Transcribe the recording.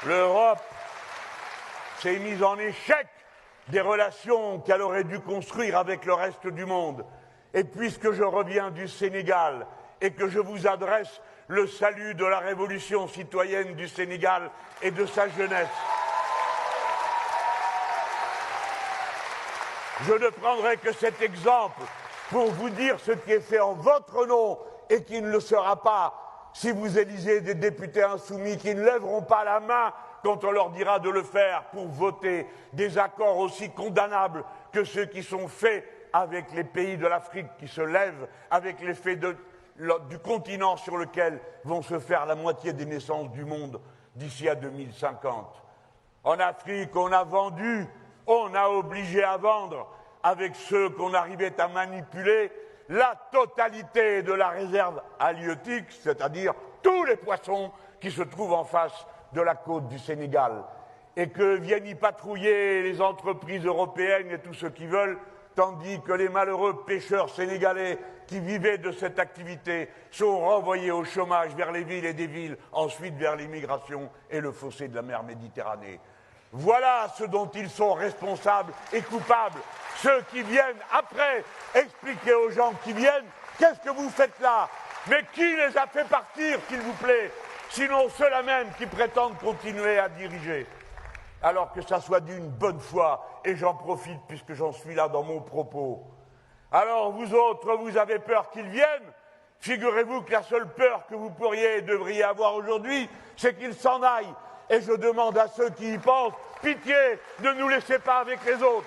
L'Europe s'est mise en échec des relations qu'elle aurait dû construire avec le reste du monde. Et puisque je reviens du Sénégal et que je vous adresse le salut de la révolution citoyenne du Sénégal et de sa jeunesse, je ne prendrai que cet exemple pour vous dire ce qui est fait en votre nom et qui ne le sera pas si vous élisez des députés insoumis qui ne lèveront pas la main quand on leur dira de le faire pour voter des accords aussi condamnables que ceux qui sont faits avec les pays de l'Afrique qui se lèvent, avec les faits du continent sur lequel vont se faire la moitié des naissances du monde d'ici à 2050. En Afrique, on a vendu, on a obligé à vendre, avec ceux qu'on arrivait à manipuler, la totalité de la réserve halieutique, c'est-à-dire tous les poissons qui se trouvent en face de la côte du Sénégal, et que viennent y patrouiller les entreprises européennes et tous ceux qui veulent, tandis que les malheureux pêcheurs sénégalais qui vivaient de cette activité sont renvoyés au chômage vers les villes et des villes, ensuite vers l'immigration et le fossé de la mer Méditerranée. Voilà ce dont ils sont responsables et coupables. Ceux qui viennent après expliquer aux gens qui viennent « Qu'est-ce que vous faites là ?» Mais qui les a fait partir, s'il vous plaît? Sinon ceux-là même qui prétendent continuer à diriger. Alors que ça soit d'une bonne foi, et j'en profite puisque j'en suis là dans mon propos. Alors vous autres, vous avez peur qu'ils viennent? Figurez-vous que la seule peur que vous pourriez et devriez avoir aujourd'hui, c'est qu'ils s'en aillent. Et je demande à ceux qui y pensent, pitié, ne nous laissez pas avec les autres.